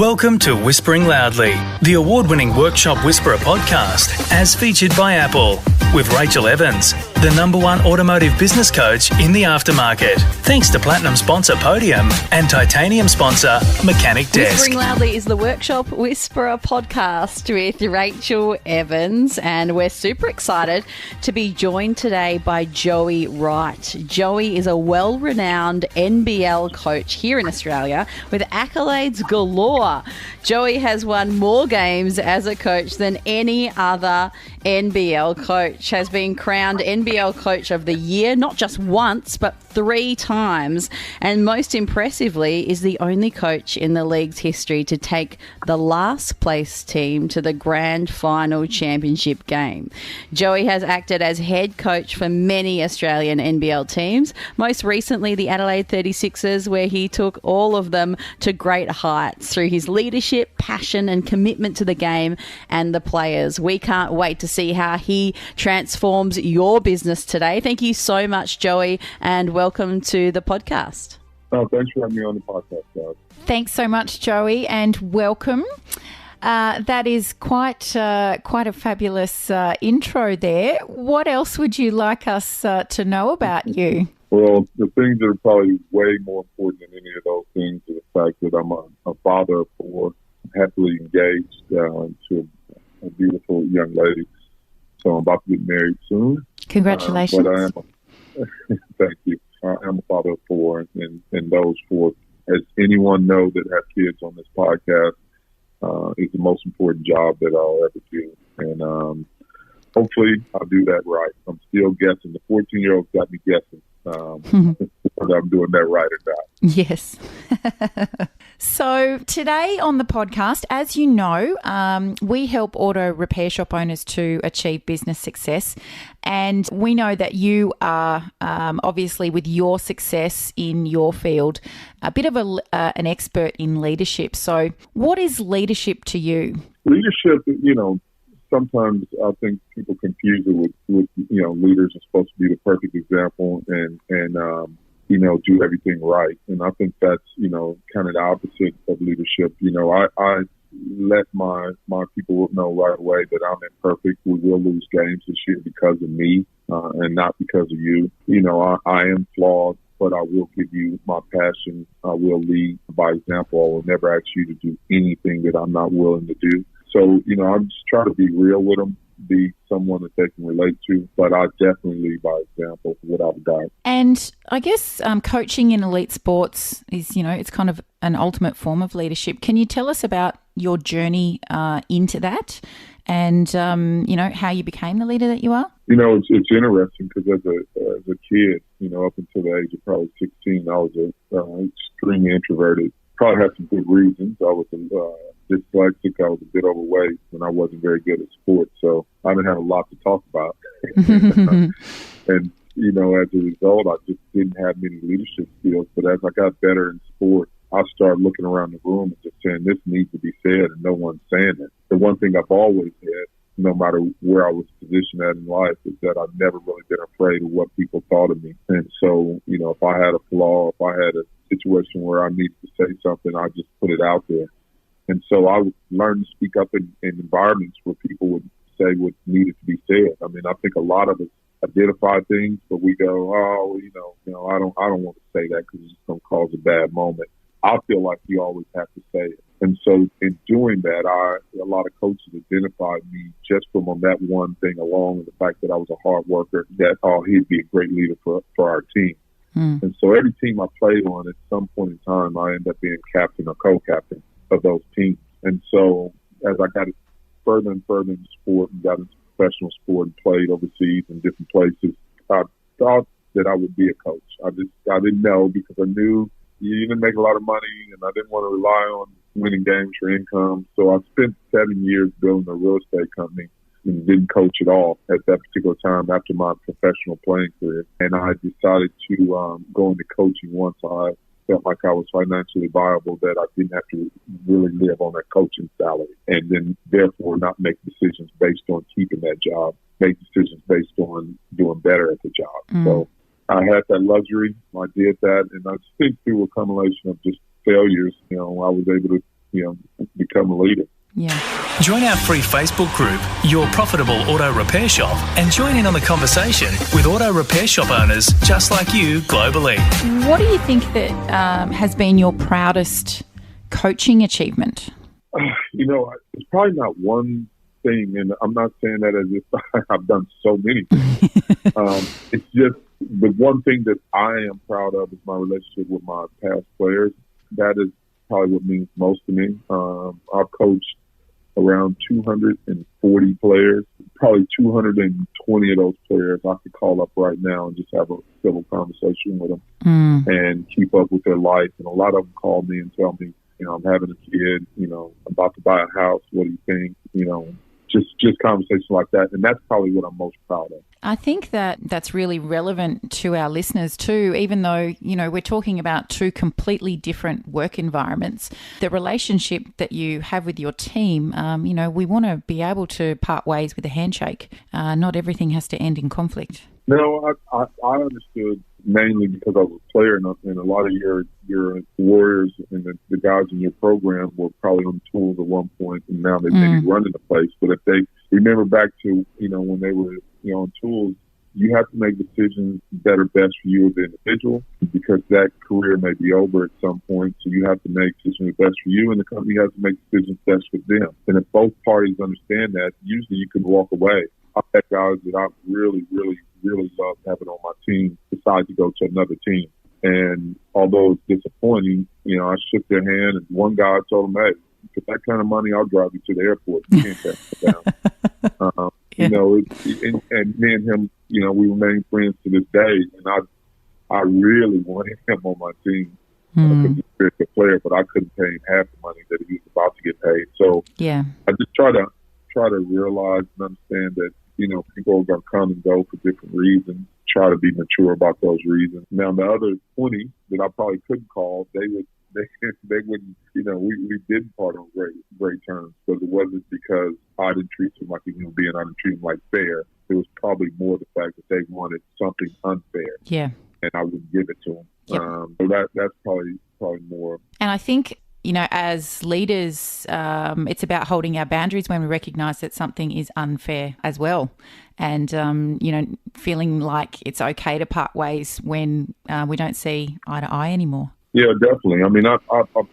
Welcome to Whispering Loudly, the award-winning Workshop Whisperer podcast, as featured by Apple, with Rachael Evans, the #1 automotive business coach in the aftermarket. Thanks to Platinum sponsor Podium and Titanium sponsor Mechanic Desk. Whispering Loudly is the Workshop Whisperer podcast with Rachael Evans, and we're super excited to be joined today by Joey Wright. Joey is a well-renowned NBL coach here in Australia with accolades galore. Joey has won more games as a coach than any other NBL coach, has been crowned NBL Coach of the Year, not just once, but 3 times, and most impressively is the only coach in the league's history to take the last place team to the grand final championship game. Joey has acted as head coach for many Australian NBL teams, most recently the Adelaide 36ers, where he took all of them to great heights through his leadership, passion and commitment to the game and the players. We can't wait to see how he transforms your business today. Thank you so much, Joey, and welcome to the podcast. Oh, thanks for having me on the podcast, guys. Thanks so much, Joey, and welcome. That is quite a fabulous intro there. What else would you like us to know about you? Well, the things that are probably way more important than any of those things is the fact that I'm a father of 4, happily engaged to a beautiful young lady. So I'm about to get married soon. Congratulations. But I am thank you. I am a father of 4, and those 4, as anyone knows that have kids on this podcast, is the most important job that I'll ever do. And hopefully I'll do that right. I'm still guessing. The 14-year-old got me guessing whether I'm doing that right or not. Yes. So today on the podcast, as you know, we help auto repair shop owners to achieve business success. And we know that you are, obviously with your success in your field, a bit of an expert in leadership. So what is leadership to you? Leadership, sometimes I think people confuse it with leaders are supposed to be the perfect example and do everything right. And I think that's, kind of the opposite of leadership. I let my people know right away that I'm imperfect. We will lose games this year because of me and not because of you. I am flawed, but I will give you my passion. I will lead by example. I will never ask you to do anything that I'm not willing to do. So, I'm just trying to be real with them, be someone that they can relate to, but I definitely lead by example without a doubt. And I guess coaching in elite sports is, it's kind of an ultimate form of leadership. Can you tell us about your journey into that and, how you became the leader that you are? It's interesting because as a kid, up until the age of probably 16, I was extremely introverted. Probably had some good reasons. I was dyslexic. I was a bit overweight, and I wasn't very good at sports, so I didn't have a lot to talk about. And as a result, I just didn't have many leadership skills. But as I got better in sport, I started looking around the room and just saying, "This needs to be said," and no one's saying it. The one thing I've always had, no matter where I was positioned at in life, is that I've never really been afraid of what people thought of me. And so, if I had a flaw, if I had a situation where I needed to say something, I just put it out there. And so I learned to speak up in environments where people would say what needed to be said. I mean, I think a lot of us identify things, but we go, I don't want to say that because it's going to cause a bad moment. I feel like you always have to say it. And so in doing that, a lot of coaches identified me just from on that one thing along, and the fact that I was a hard worker, that, he'd be a great leader for our team. And so every team I played on, at some point in time, I ended up being captain or co-captain of those teams. And so as I got further and further into sport and got into professional sport and played overseas in different places, I thought that I would be a coach. I didn't know, because I knew you didn't make a lot of money and I didn't want to rely on winning games for income. So I spent 7 years building a real estate company and didn't coach at all at that particular time after my professional playing career. And I decided to go into coaching once I felt like I was financially viable, that I didn't have to really live on that coaching salary, and then therefore not make decisions based on keeping that job, make decisions based on doing better at the job. So I had that luxury. I did that, and I think through a combination of just failures, I was able to become a leader. Yeah. Join our free Facebook group, Your Profitable Auto Repair Shop, and join in on the conversation with auto repair shop owners just like you globally. What do you think that has been your proudest coaching achievement? It's probably not one thing, and I'm not saying that as if I've done so many things. It's just the one thing that I am proud of is my relationship with my past players. That is probably what means most to me. I've coached around 240 players. Probably 220 of those players I could call up right now and just have a civil conversation with them and keep up with their life. And a lot of them call me and tell me, I'm having a kid, about to buy a house. What do you think? Just conversations like that. And that's probably what I'm most proud of. I think that that's really relevant to our listeners too, even though, we're talking about two completely different work environments. The relationship that you have with your team, we want to be able to part ways with a handshake. Not everything has to end in conflict. No, I understood mainly because I was a player, and a lot of your warriors and the guys in your program were probably on tools at one point, and now they may be running the place. But if they remember back to, when they were on tools, you have to make decisions that are best for you as an individual, because that career may be over at some point. So you have to make decisions best for you, and the company has to make decisions best for them. And if both parties understand that, usually you can walk away. I've had guys that I really, really, really love having on my team decide to go to another team. And although it's disappointing, I shook their hand, and one guy told them, hey, for that kind of money, I'll drive you to the airport. You can't turn it down. And me and him, we remain friends to this day. And I really wanted him on my team because he's a good player, but I couldn't pay him half the money that he was about to get paid. So I just try to realize and understand that, people are going to come and go for different reasons. Try to be mature about those reasons. Now, the other 20 that I probably couldn't call, they wouldn't, we didn't part on great terms, but it wasn't because I didn't treat them like a human being. I didn't treat them like fair. It was probably more the fact that they wanted something unfair. Yeah. And I wouldn't give it to them. Yep. So that's probably more. And I think, as leaders, it's about holding our boundaries when we recognise that something is unfair as well. And, feeling like it's okay to part ways when we don't see eye to eye anymore. Yeah, definitely. I mean, I've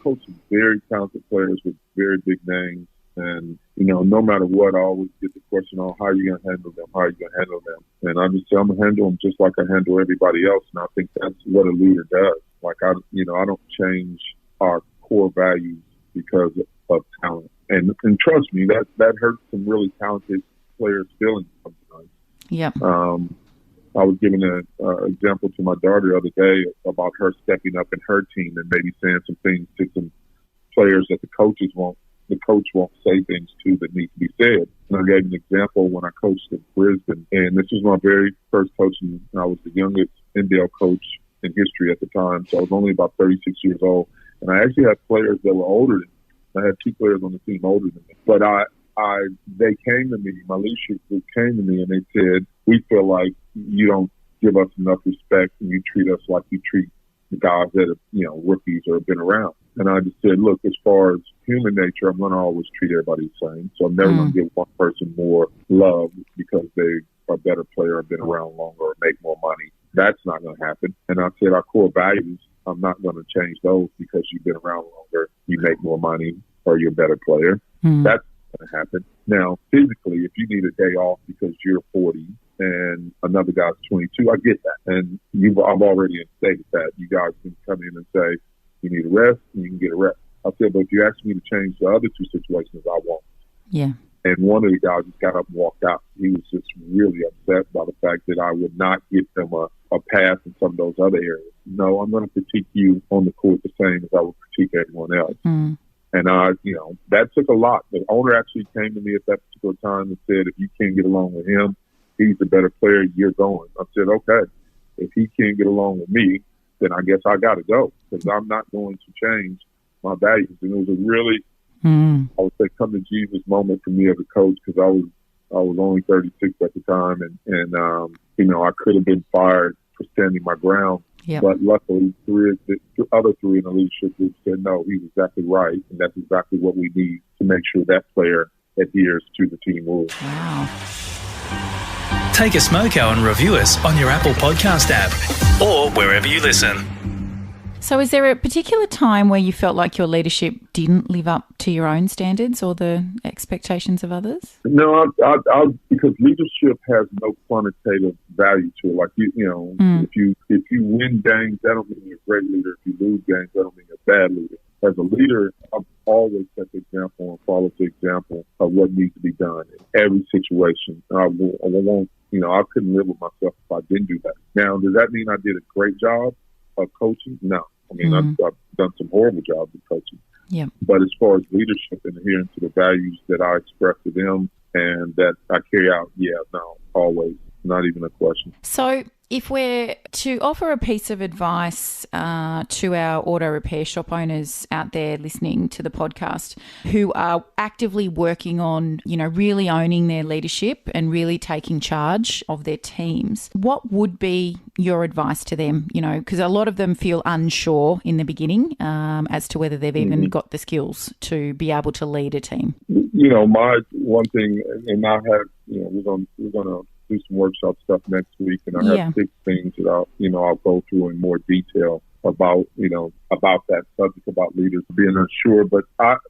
coached some very talented players with very big names. And, no matter what, I always get the question on how are you going to handle them? How are you going to handle them? And I just say I'm going to handle them just like I handle everybody else. And I think that's what a leader does. Like, I don't change our core values because of talent. And trust me, that hurts some really talented players' feelings sometimes. Yeah. I was giving an example to my daughter the other day about her stepping up in her team and maybe saying some things to some players that the coach won't say things to that need to be said. And I gave an example when I coached in Brisbane, and this was my very first coaching. I was the youngest NBL coach in history at the time, so I was only about 36 years old. And I actually had players that were older than me. I had two players on the team older than me. But they came to me, my leadership group came to me, and they said, we feel like you don't give us enough respect and you treat us like you treat the guys that are, rookies or have been around. And I just said, look, as far as human nature, I'm going to always treat everybody the same. So I'm never going to give one person more love because they are a better player, have been around longer, or make more money. That's not going to happen. And I said, our core values, I'm not going to change those because you've been around longer, you make more money, or you're a better player. That's going to happen. Now, physically, if you need a day off because you're 40 and another guy's 22, I get that. And I've already stated that. You guys can come in and say, you need a rest, and you can get a rest. I said, but if you ask me to change the other two situations, I won't. Yeah. And one of the guys just got up and walked out. He was just really upset by the fact that I would not give him a pass in some of those other areas. No, I'm going to critique you on the court the same as I would critique everyone else. And that took a lot. The owner actually came to me at that particular time and said, if you can't get along with him, he's the better player, you're going. I said, okay, if he can't get along with me, then I guess I got to go because I'm not going to change my values. And it was a really, I would say, come to Jesus moment for me as a coach because I was only 36 at the time, and I could have been fired for standing my ground Yep. But luckily, the other three in the leadership group said, no, he's exactly right, and that's exactly what we need to make sure that player adheres to the team rules. Wow. Take a smoko and review us on your Apple Podcast app or wherever you listen. So is there a particular time where you felt like your leadership didn't live up to your own standards or the expectations of others? No, because leadership has no quantitative value to it. Like, if you win games, that don't mean you're a great leader. If you lose games, that don't mean you're a bad leader. As a leader, I've always set the example and followed the example of what needs to be done in every situation. I couldn't live with myself if I didn't do that. Now, does that mean I did a great job of coaching? No. I mean, I've done some horrible jobs of coaching. Yeah. But as far as leadership and adhering to the values that I express to them and that I carry out, always. Not even a question. So if we're to offer a piece of advice to our auto repair shop owners out there listening to the podcast who are actively working on, really owning their leadership and really taking charge of their teams, what would be your advice to them? Because a lot of them feel unsure in the beginning as to whether they've even got the skills to be able to lead a team. My one thing, and I have, we're going to do some workshop stuff next week, and I have 6 things that I'll go through in more detail about that subject, about leaders being unsure. But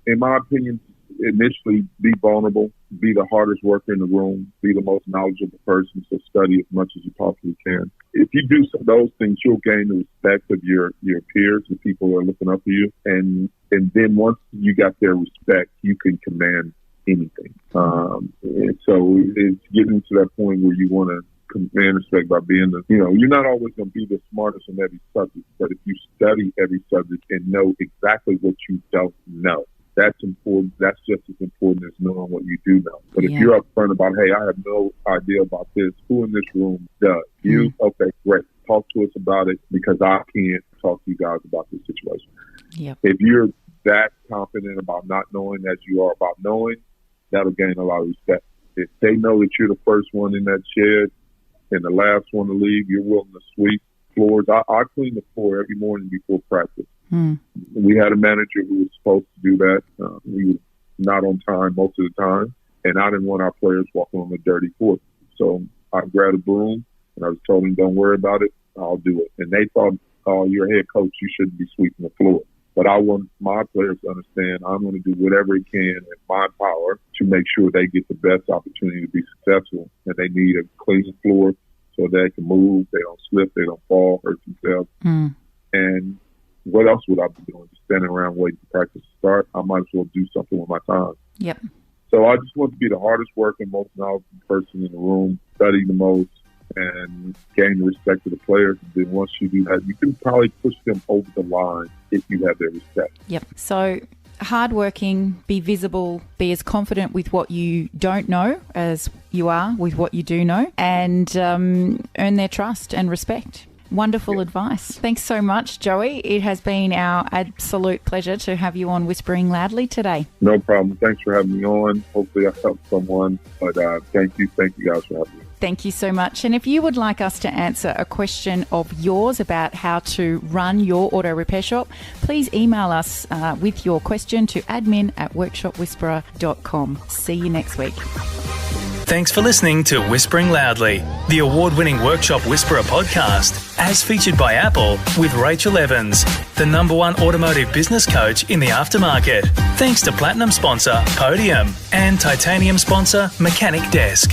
in my opinion, initially be vulnerable, be the hardest worker in the room, be the most knowledgeable person, so study as much as you possibly can. If you do those things, you'll gain the respect of your peers, the people who are looking up to you, and then once you got their respect, you can command anything. And so it's getting to that point where you want to command respect by being you're not always going to be the smartest in every subject, but if you study every subject and know exactly what you don't know, that's important. That's just as important as knowing what you do know. But if you're upfront about, hey, I have no idea about this, who in this room does? You? Okay, great. Talk to us about it, because I can't talk to you guys about this situation. Yep. If you're that confident about not knowing as you are about knowing, that'll gain a lot of respect. If they know that you're the first one in that shed and the last one to leave, you're willing to sweep floors. I clean the floor every morning before practice. We had a manager who was supposed to do that. He was not on time most of the time, and I didn't want our players walking on the dirty floor. So I grabbed a broom, and I was told him, don't worry about it, I'll do it. And they thought, oh, you're a head coach, you shouldn't be sweeping the floor. But I want my players to understand I'm going to do whatever I can in my power to make sure they get the best opportunity to be successful. And they need a clean floor so they can move, they don't slip, they don't fall, hurt themselves. And what else would I be doing? Just standing around waiting for practice to start? I might as well do something with my time. Yep. So I just want to be the hardest working, most knowledgeable person in the room, study the most, and gain the respect of the players. And then once you do that, you can probably push them over the line if you have their respect. Yep. So hardworking, be visible, be as confident with what you don't know as you are with what you do know, and earn their trust and respect. Wonderful advice. Thanks so much, Joey. It has been our absolute pleasure to have you on Whispering Loudly today. No problem. Thanks for having me on. Hopefully I helped someone. But thank you guys for having me. Thank you so much. And if you would like us to answer a question of yours about how to run your auto repair shop, please email us with your question to admin@workshopwhisperer.com. See you next week. Thanks for listening to Whispering Loudly, the award-winning Workshop Whisperer podcast, as featured by Apple with Rachael Evans, the #1 automotive business coach in the aftermarket. Thanks to Platinum sponsor Podium and Titanium sponsor Mechanic Desk.